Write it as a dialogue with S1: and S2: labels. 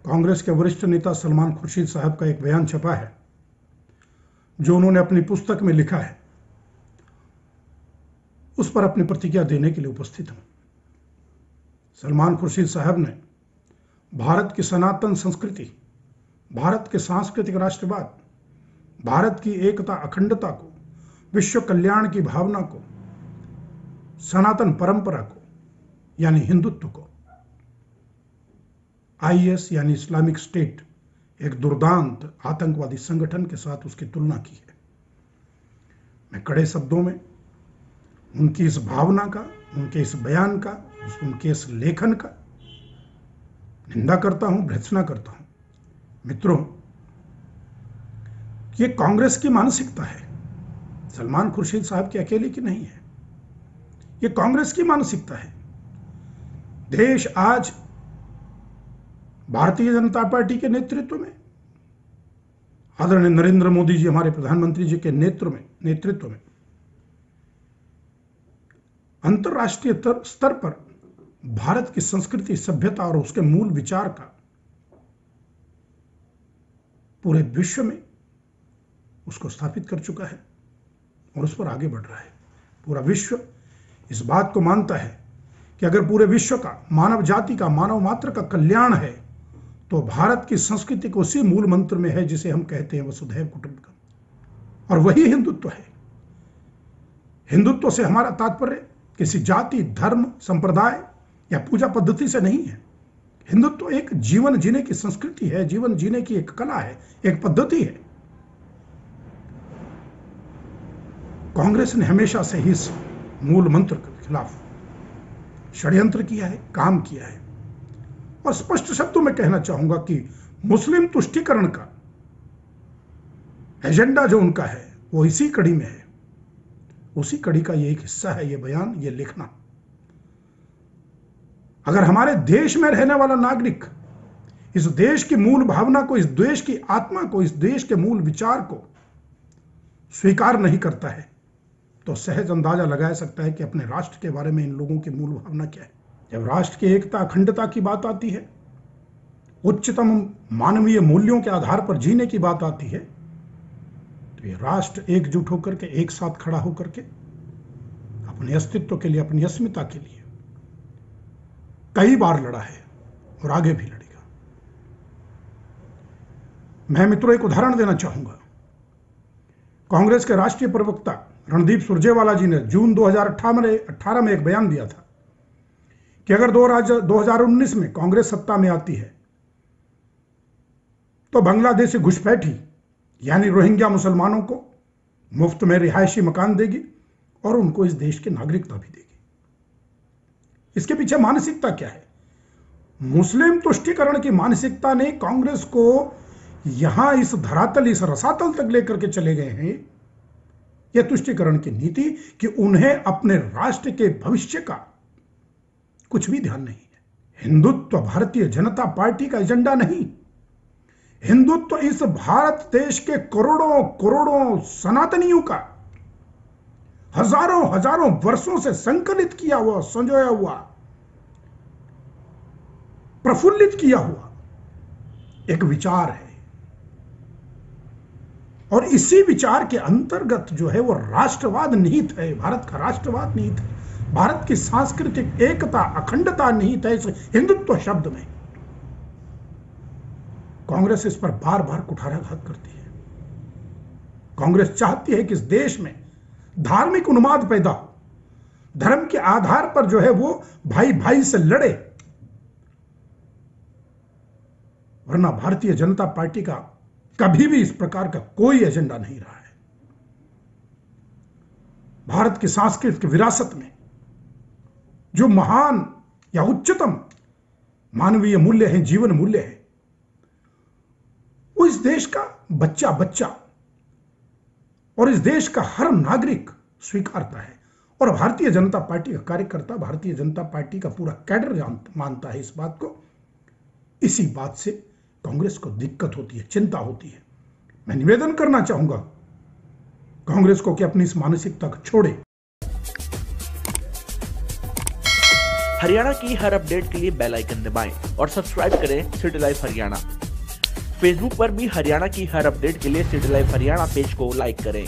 S1: कांग्रेस के वरिष्ठ नेता सलमान खुर्शीद साहब का एक बयान छपा है जो उन्होंने अपनी पुस्तक में लिखा है। उस पर अपनी प्रतिक्रिया देने के लिए उपस्थित हूं। सलमान खुर्शीद साहब ने भारत की सनातन संस्कृति, भारत के सांस्कृतिक राष्ट्रवाद, भारत की एकता अखंडता को, विश्व कल्याण की भावना को, सनातन परंपरा को यानी हिंदुत्व को आईएस यानी इस्लामिक स्टेट एक दुर्दांत आतंकवादी संगठन के साथ उसकी तुलना की है। मैं कड़े शब्दों में उनकी इस भावना का, उनके इस बयान का, उनके इस लेखन का निंदा करता हूं, भर्त्सना करता हूं। मित्रों, ये कांग्रेस की मानसिकता है, सलमान खुर्शीद साहब की अकेले की नहीं है। ये कांग्रेस की मानसिकता है। देश आज भारतीय जनता पार्टी के नेतृत्व में, आदरणीय नरेंद्र मोदी जी हमारे प्रधानमंत्री जी के नेतृत्व में अंतर्राष्ट्रीय स्तर पर भारत की संस्कृति, सभ्यता और उसके मूल विचार का पूरे विश्व में उसको स्थापित कर चुका है और उस पर आगे बढ़ रहा है। पूरा विश्व इस बात को मानता है कि अगर पूरे विश्व का, मानव जाति का, मानव मात्र का कल्याण है तो भारत की संस्कृति को उसी मूल मंत्र में है जिसे हम कहते हैं वसुधैव कुटुंबकम, और वही हिंदुत्व है। हिंदुत्व से हमारा तात्पर्य किसी जाति, धर्म, संप्रदाय या पूजा पद्धति से नहीं है। हिंदुत्व एक जीवन जीने की संस्कृति है, जीवन जीने की एक कला है, एक पद्धति है। कांग्रेस ने हमेशा से ही इस मूल मंत्र के खिलाफ षड्यंत्र किया है, काम किया है। और स्पष्ट शब्दों में कहना चाहूंगा कि मुस्लिम तुष्टीकरण का एजेंडा जो उनका है वो इसी कड़ी में है। उसी कड़ी का ये एक हिस्सा है ये बयान, ये लिखना। अगर हमारे देश में रहने वाला नागरिक इस देश की मूल भावना को, इस देश की आत्मा को, इस देश के मूल विचार को स्वीकार नहीं करता है तो सहज अंदाजा लगाया सकता है कि अपने राष्ट्र के बारे में इन लोगों की मूल भावना क्या है। जब राष्ट्र की एकता, अखंडता की बात आती है, उच्चतम मानवीय मूल्यों के आधार पर जीने की बात आती है, तो ये राष्ट्र एकजुट होकर के, एक साथ खड़ा होकर के अपने अस्तित्व के लिए, अपनी अस्मिता के लिए कई बार लड़ा है और आगे भी लड़ेगा। मैं मित्रों एक उदाहरण देना चाहूंगा। कांग्रेस के राष्ट्रीय प्रवक्ता रणदीप सुरजेवाला जी ने जून 2018 में एक बयान दिया था कि अगर 2019 में कांग्रेस सत्ता में आती है तो बांग्लादेशी घुसपैठी यानी रोहिंग्या मुसलमानों को मुफ्त में रिहायशी मकान देगी और उनको इस देश की नागरिकता भी देगी। इसके पीछे मानसिकता क्या है? मुस्लिम तुष्टीकरण की मानसिकता ने कांग्रेस को यहां इस धरातल, इस रसातल तक लेकर के चले गए हैं, यह तुष्टीकरण की नीति, कि उन्हें अपने राष्ट्र के भविष्य का कुछ भी ध्यान नहीं है। हिंदुत्व भारतीय जनता पार्टी का एजेंडा नहीं। हिंदुत्व इस भारत देश के करोड़ों करोड़ों सनातनियों का हजारों हजारों वर्षों से संकलित किया हुआ, संजोया हुआ, प्रफुल्लित किया हुआ एक विचार है। और इसी विचार के अंतर्गत जो है वो राष्ट्रवाद निहित है, भारत का राष्ट्रवाद निहित है, भारत की सांस्कृतिक एकता, अखंडता निहित है इस हिंदुत्व शब्द में। कांग्रेस इस पर बार बार कुठाराघात करती है। कांग्रेस चाहती है कि इस देश में धार्मिक उन्माद पैदा हो, धर्म के आधार पर जो है वो भाई भाई से लड़े, वरना भारतीय जनता पार्टी का कभी भी इस प्रकार का कोई एजेंडा नहीं रहा है। भारत की सांस्कृतिक विरासत में जो महान या उच्चतम मानवीय मूल्य है, जीवन मूल्य है, वो इस देश का बच्चा बच्चा और इस देश का हर नागरिक स्वीकारता है। और भारतीय जनता पार्टी का कार्यकर्ता, भारतीय जनता पार्टी का पूरा कैडर मानता है इस बात को। इसी बात से कांग्रेस को दिक्कत होती है, चिंता होती है। मैं निवेदन करना चाहूंगा कांग्रेस को कि अपनी इस मानसिकता को छोड़े।
S2: हरियाणा की हर अपडेट के लिए बेल आइकन दबाएं और सब्सक्राइब करें सिटी लाइव हरियाणा। फेसबुक पर भी हरियाणा की हर अपडेट के लिए सिटी लाइव हरियाणा पेज को लाइक करें।